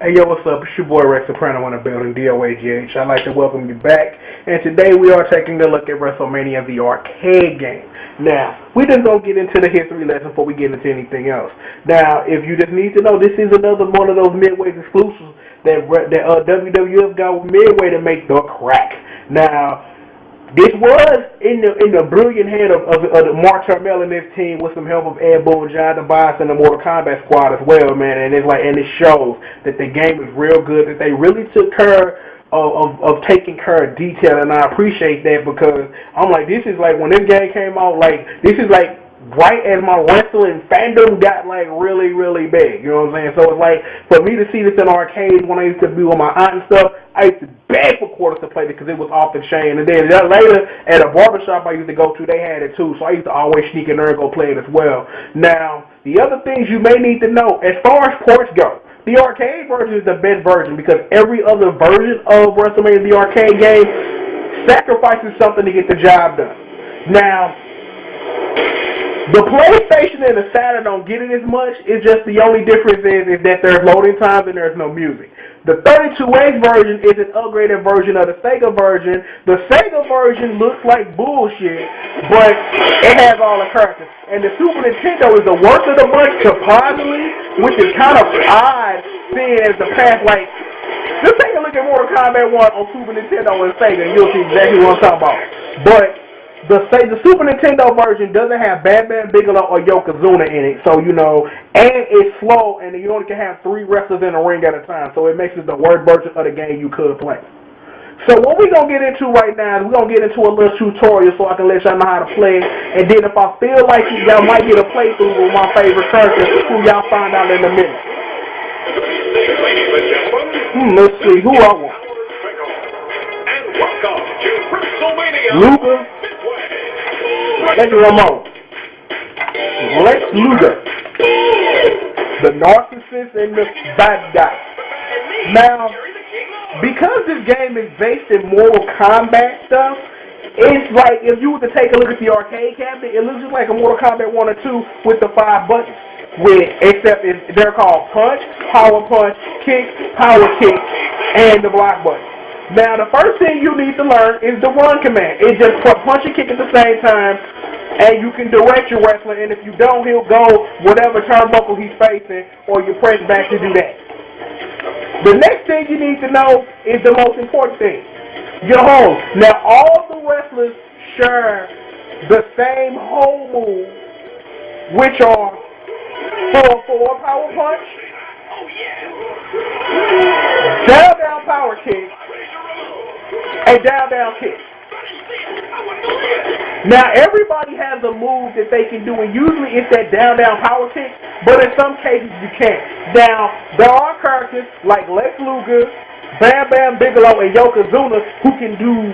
Hey yo, what's up? It's your boy Rex Soprano in the building, DOAGH. I'd like to welcome you back, and today we are taking a look at WrestleMania, the arcade game. Now, we just gonna get into the history lesson before we get into anything else. Now, if you just need to know, this is another one of those midway exclusives that WWF got with Midway to make the crack. Now, this was in the brilliant hand of Mark Turmel and his team with some help of Ed Boon, John Tobias, and the Mortal Kombat squad as well, man. And it shows that the game is real good, that they really took care of taking care of detail, and I appreciate that because I'm like, this is like when this game came out, like this is like right as my wrestling fandom got like really, really big. You know what I'm saying? So it's like for me to see this in arcade when I used to be with my aunt and stuff, I used to beg for quarters to play it because it was off the chain. And then later at a barbershop I used to go to, they had it too. So I used to always sneak in there and go play it as well. Now, the other things you may need to know, as far as ports go, the arcade version is the best version because every other version of WrestleMania, the arcade game, sacrifices something to get the job done. Now, the PlayStation and the Saturn don't get it as much. It's just the only difference is that there's loading times and there's no music. The 32X version is an upgraded version of the Sega version. The Sega version looks like bullshit, but it has all the characters. And the Super Nintendo is the worst of the bunch, surprisingly, which is kind of odd, seeing as the past, like, just take a look at Mortal Kombat 1 on Super Nintendo and Sega, and you'll see exactly what I'm talking about. But the Super Nintendo version doesn't have Bam Bam Bigelow or Yokozuna in it, so and it's slow, and you only can have 3 wrestlers in a ring at a time, so it makes it the worst version of the game you could play. So what we're going to get into right now is we're going to get into a little tutorial so I can let y'all know how to play it, and then if I feel like y'all might get a playthrough with my favorite character, who y'all find out in a minute. Let's see, who I want. Luger. Lex Ramon. Lex Luger. The narcissist and the bad guy. Now, because this game is based in Mortal Kombat stuff, it's like if you were to take a look at the arcade cabinet, it looks just like a Mortal Kombat 1 or 2 with the 5 buttons. Except they're called punch, kick, power kick, and the block button. Now, the first thing you need to learn is the run command. It's just punch and kick at the same time, and you can direct your wrestler, and if you don't, he'll go whatever turnbuckle he's facing, or you press back to do that. The next thing you need to know is the most important thing. Your hold. Now, all the wrestlers share the same hold move, which are 4-4 power punch, down power kick, and down kick. Now everybody has a move that they can do, and usually it's that down power kick, but in some cases you can't. Now there are characters like Lex Luger, Bam Bam Bigelow, and Yokozuna who can do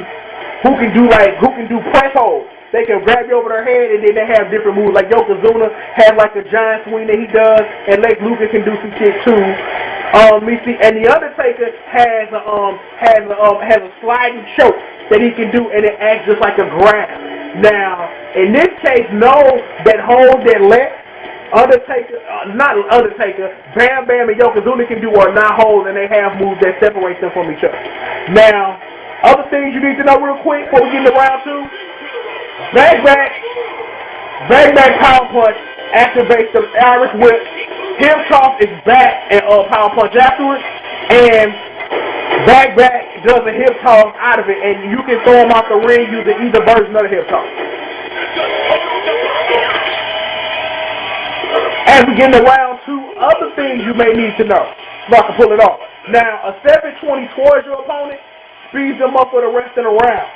press holds. They can grab you over their head, and then they have different moves. Like Yokozuna has like a giant swing that he does, and Lex Luger can do some shit too. And the Undertaker has a sliding choke that he can do, and it acts just like a grab. Now, in this case, know that hold that Lex, Bam Bam and Yokozuna can do are not holds, and they have moves that separate them from each other. Now, other things you need to know real quick before we get into round 2. Back power punch activates the Irish whip. Hip toss is back and power punch afterwards, and back does a hip toss out of it, and you can throw him off the ring using either version of the hip toss. As we get into round 2, other things you may need to know so I can pull it off. Now, a 720 towards your opponent speeds them up for the rest of the round.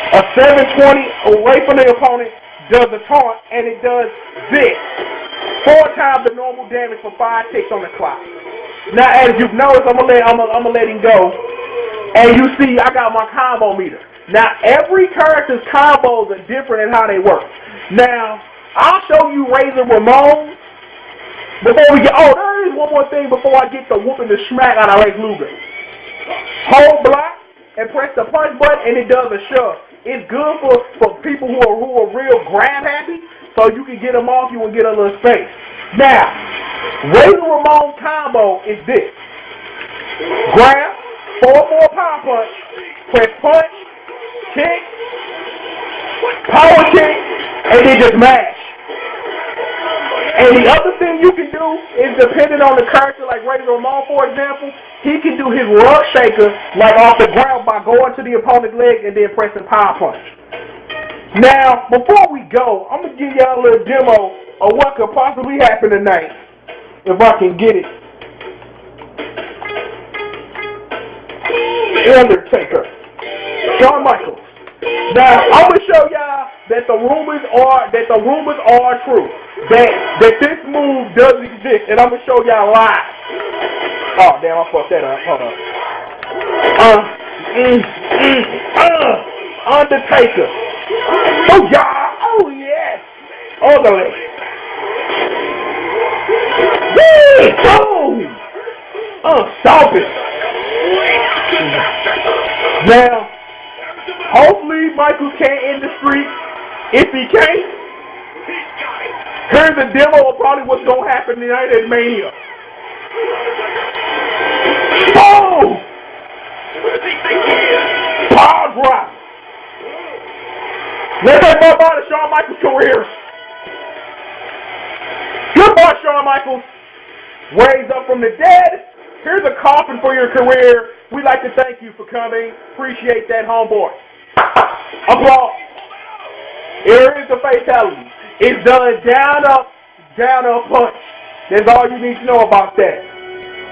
A 720 away from the opponent does a taunt, and it does this. 4 times the normal damage for 5 ticks on the clock. Now, as you've noticed, I'm gonna let him go. And you see, I got my combo meter. Now, every character's combos are different in how they work. Now, I'll show you Razor Ramon before we get. Oh, there is one more thing before I get to whooping the smack out of Lex Luger. Hold block and press the punch button, and it does a shove. It's good for people who are real grab happy, so you can get them off you and get a little space. Now, Razor Ramon combo is this. Grab, forward more power punch, press punch, kick, power kick, and then just mash. And the other thing you can do is, depending on the character, like Razor Ramon, for example, he can do his rug shaker like off the ground by going to the opponent's leg and then pressing power punch. Now, before we go, I'm going to give y'all a little demo of what could possibly happen tonight, if I can get it. The Undertaker, Shawn Michaels. Now, I'm going to show y'all that the rumors are true. That this move does exist, and I'm going to show y'all live. Oh, damn, I fucked that up. Hold on. Undertaker. Oh, yeah. Oh, yes. Ugly. Boom. Stop it. Now, hopefully Michaels can't end the streak. If he can't, here's a demo of probably what's going to happen tonight at Mania. Oh! Power drop. Let's say bye-bye to Shawn Michaels' career. Goodbye, Shawn Michaels. Raised up from the dead. Here's a coffin for your career. We'd like to thank you for coming. Appreciate that, homeboy. Applause. Here is the fatality. It's done down up punch. That's all you need to know about that.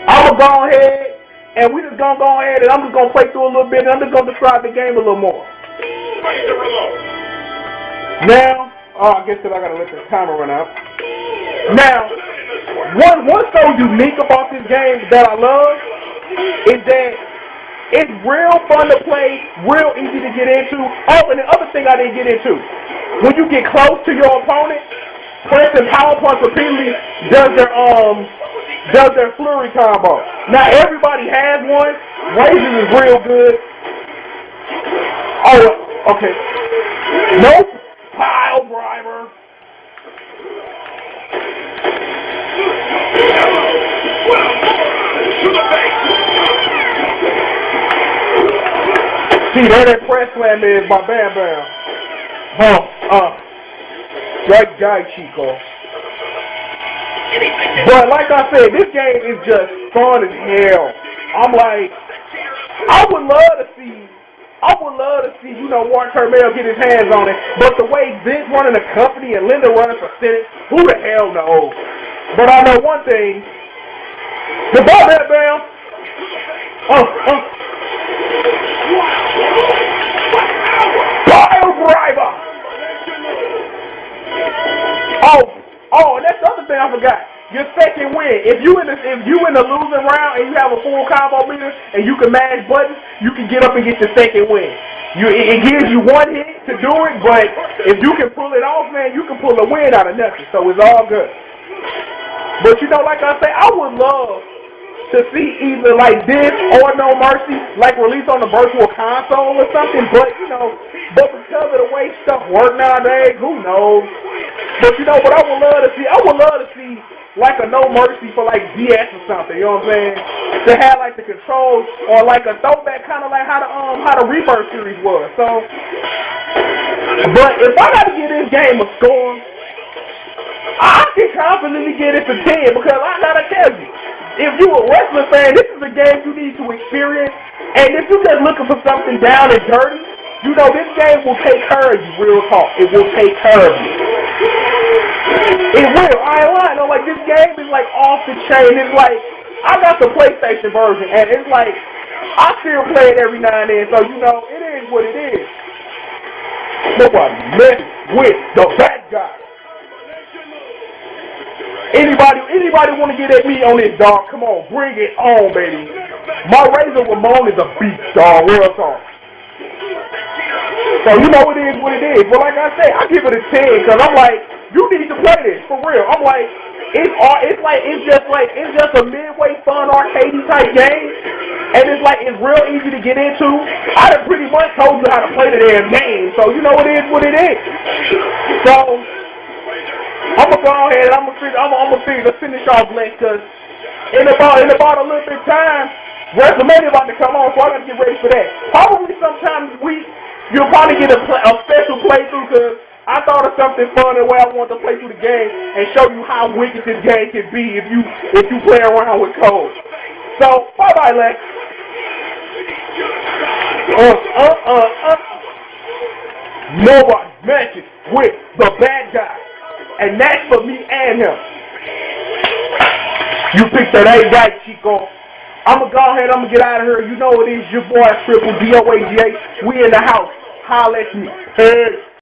I'm going to go ahead, and we're just going to go ahead, and I'm just going to play through a little bit, and I'm just going to describe the game a little more. Now, I guess that I got to let the timer run out. Now, what's so unique about this game that I love is that it's real fun to play, real easy to get into. Oh, and the other thing I didn't get into, when you get close to your opponent, pressing power punch repeatedly does their flurry combo. Now everybody has one. Razor is real good. Oh, okay. Nope. Pile driver. See, there that press slam is by Bam Bam. Great guy, Chico. But like I said, this game is just fun as hell. I'm like, I would love to see, Warren Turmel get his hands on it. But the way Vince running the company and Linda running for Senate, who the hell knows? But I know one thing. The ball, Bam Bam. Pile driver. Oh, and that's the other thing I forgot. Your second win. If you in the losing round and you have a full combo meter and you can mash buttons, you can get up and get your second win. It gives you one hit to do it, but if you can pull it off, man, you can pull a win out of nothing. So it's all good. But like I say, I would love to see either like this or No Mercy, like released on the virtual console or something. But but because of the way stuff work nowadays, who knows? But what I would love to see? I would love to see like a No Mercy for like DS or something. You know what I'm saying? To have like the controls or like a throwback, kind of like how the Rebirth series was. So, but if I got to give this game a score, I can confidently get it to 10 because I gotta tell you, if you a wrestling fan, this is a game you need to experience. And if you're just looking for something down and dirty, this game will take care of you, real talk. It will take care of you. It will. I ain't lying. Like, this game is like off the chain. It's like, I got the PlayStation version, and it's like, I still play it every now and then. So, it is what it is. Nobody mess with the bad guy. Anybody want to get at me on this, dog? Come on, bring it on, baby. My Razor Ramon is a beast, dog. Real talk. So it is what it is. But like I said, I give it a 10 because I'm like, you need to play this for real. I'm like, it's just a midway fun arcade type game, and it's real easy to get into. I done pretty much told you how to play the damn game, so it is what it is. So I'm gonna go ahead and I'm gonna finish off Lex, because in about a little bit of time, WrestleMania about to come on, so I gotta get ready for that. Probably sometime this week, you'll probably get a special playthrough, because I thought of something fun the way I want to play through the game and show you how wicked this game can be if you play around with code. So bye bye, Lex. Nobody matches with the bad guy. And that's for me and him. You picked that A right, Chico. I'm going to go ahead, I'm going to get out of here. You know it is your boy, Triple DOAGH. We in the house. Holla at me. Peace.